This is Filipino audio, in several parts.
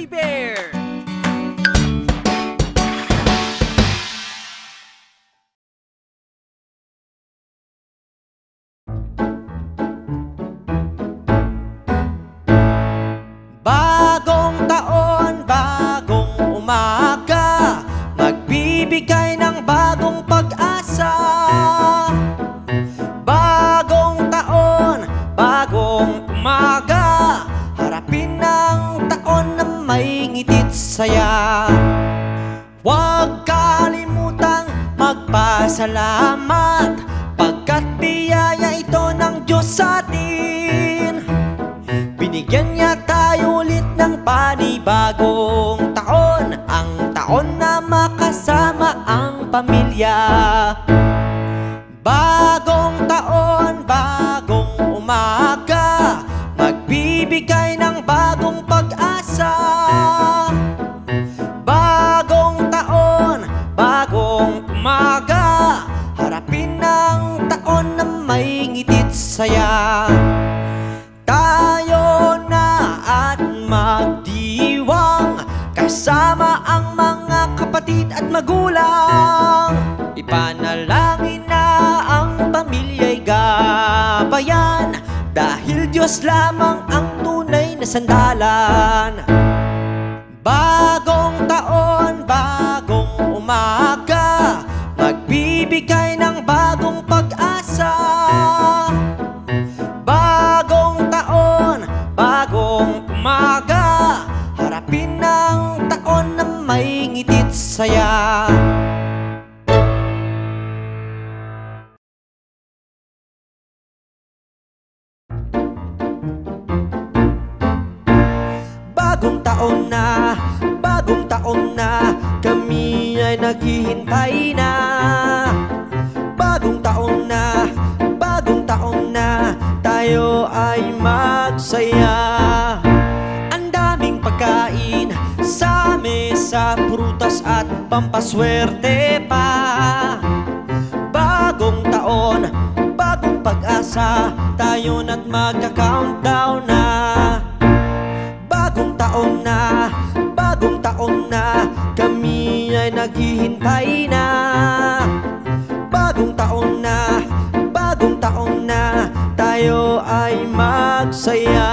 Fuzzy Bear! Bagong taon, bagong umaga, magbibigay ng bagong pag-asa. Bagong taon, bagong umaga, harapin ang taon na may ngitit saya. Huwag kalimutang magpasalamat, pagkat biyaya ito ng Diyos sa atin. Binigyan niya tayo ulit ng panibagong taon, ang taon na makasama ang pamilya. Bagong taon, bagong umaga, magbibigay ng bagong pag-asa. Bagong taon, bagong umaga, harapin ang taon na may ngitit saya. Tayo na at magdiwang, kasama ang mga kapatid at magulang. Ipanalangin na ang pamilya'y gabayan, dahil Diyos lamang ang tunay na sandalan. Bagong taon, bagong umaga, magbibigay ng bagong pag-asa. Bagong taon, bagong umaga, harapin ang taon na may ngitit saya. Bagong taon na, kami ay naghihintay na. Bagong taon na, tayo ay magsaya. Ang daming pagkain sa mesa, prutas at pampaswerte pa. Bagong taon, bagong pag-asa, tayo na't magka-countdown na. Bagong taon na, kami ay naghihintay na. Bagong taon na, tayo ay magsaya.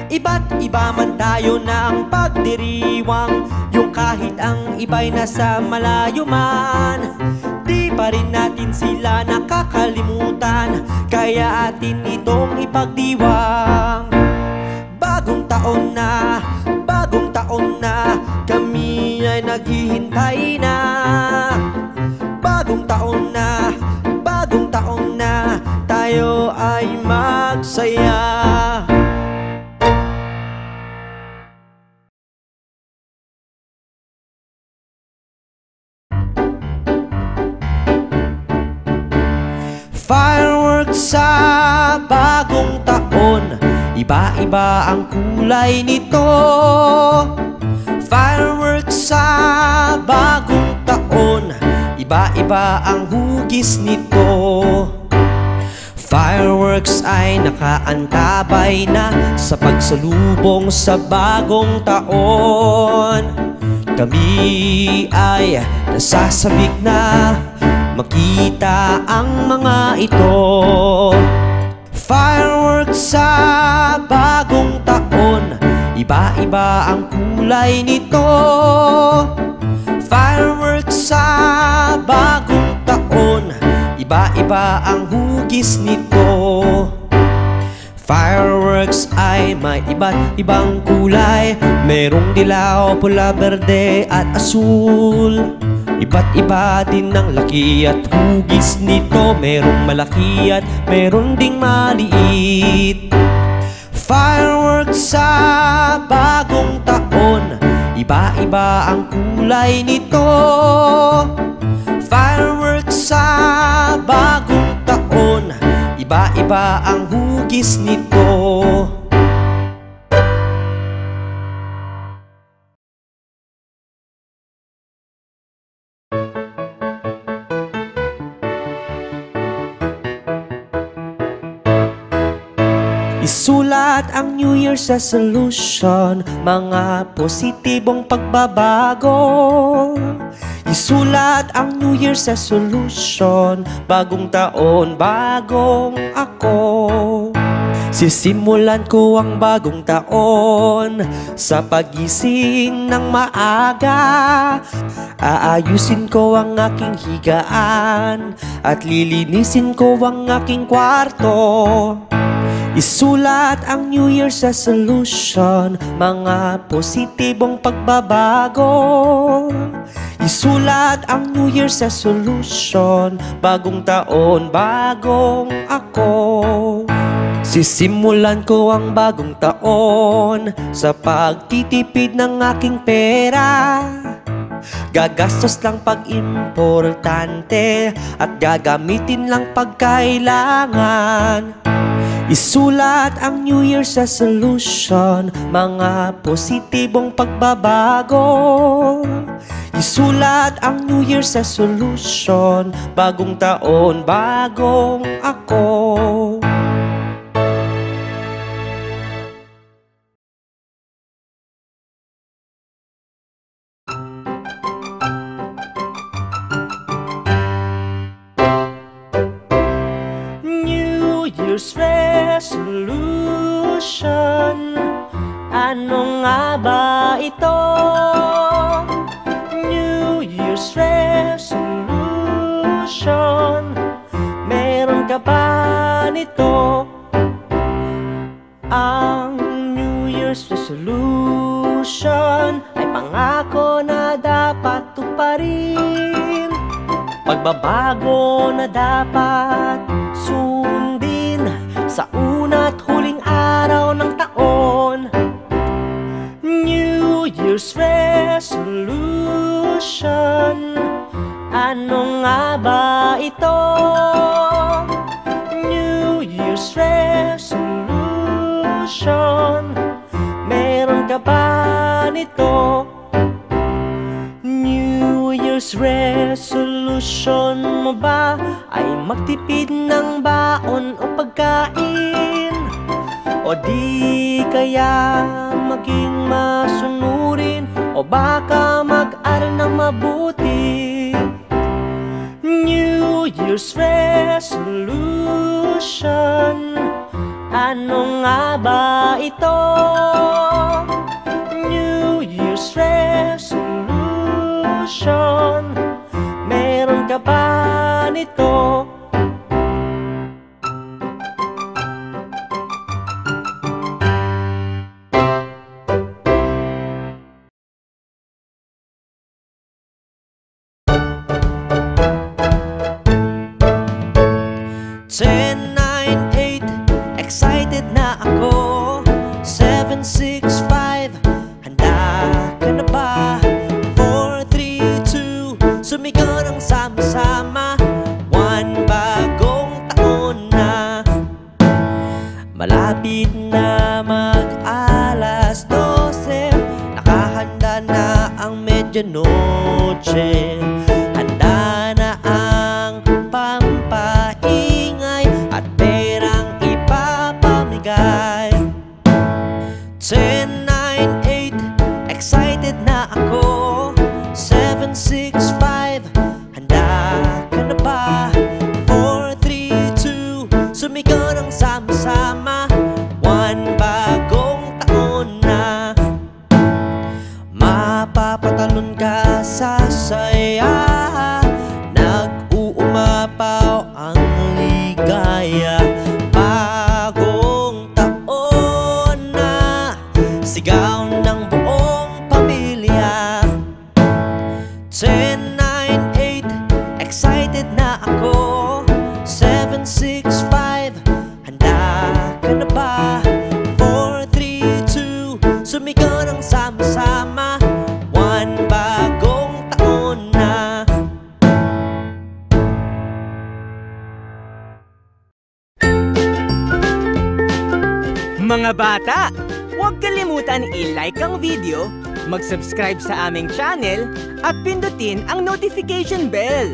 Iba't iba man tayo ng pagdiriwang, yung kahit ang iba'y nasa malayo man, di pa rin natin sila nakakalimutan, kaya atin itong ipagdiwang. Bagong taon na, kami ay naghihintay na. Bagong taon na, tayo ay magsaya. Fireworks sa bagong taon, iba-iba ang kulay nito. Fireworks sa bagong taon, iba-iba ang hugis nito. Fireworks ay nakaantabay na sa pagsalubong sa bagong taon. Kami ay nasasabik na makita ang mga ito. Fireworks sa bagong taon, iba-iba ang kulay nito. Fireworks sa bagong taon, iba-iba ang hugis nito. Fireworks ay may iba't ibang kulay, merong dilaw, pula, berde at asul. Iba't iba din ang laki at hugis nito, merong malaki at meron ding maliit. Fireworks sa bagong taon, iba-iba ang kulay nito. Fireworks sa bagong taon, iba-iba ang hugis nito. Isulat ang New Year's resolution, mga positibong pagbabago. Isulat ang New Year's resolution, bagong taon, bagong ako. Sisimulan ko ang bagong taon sa pagising ng maaga. Aayusin ko ang aking higaan at lilinisin ko ang aking kwarto. Isulat ang New Year's resolution, mga positibong pagbabago. Isulat ang New Year's resolution, bagong taon, bagong ako. Sisimulan ko ang bagong taon sa pagtitipid ng aking pera. Gagastos lang pag importante at gagamitin lang pag kailangan. Isulat ang New Year's resolution, mga positibong pagbabago. Isulat ang New Year's resolution, bagong taon, bagong ako. New Year's resolution, ano nga ba ito? New Year's resolution, meron ka ba nito? Ang New Year's resolution ay pangako na dapat tuparin, pagbabago na dapat sundin sa una't huling araw ng taon. New Year's resolution, ano nga ba ito? New Year's resolution, meron ka ba nito? New Year's resolution mo ba ay magtipid ng baon o pagkain? O di kaya maging masunurin? O baka mag-aral na mabuti? New Year's resolution, ano nga ba ito? New Year's resolution, meron ka ba nito? Ten, nine, eight, excited na ako. 7, 6, 5, handa ka na ba? 4, 3, 2, sumigaw ng sama-sama. One, bagong taon na. Malapit na mag-alas 12, nakahanda na ang medianoche. Handa na ang pampaingay at perang ipapamigay. 10, 9, 8, excited na ako. 7, 6, 5, handa ka na ba? 4, 3, 2, sumigaw ng sama-sama. One, bagong taon na. Mapapatalon ka sa saya, nag-uumapaw ang ligaya. Bagong taon na, sigaw ng buong pamilya. 10, 9, 8, excited na ako. 7, 6, 5, handa ka na ba? 4, 3, 2, sumigaw ng sama-sama. One, bagong taon na. Mga bata, huwag kalimutan i-like ang video, mag-subscribe sa aming channel, at pindutin ang notification bell.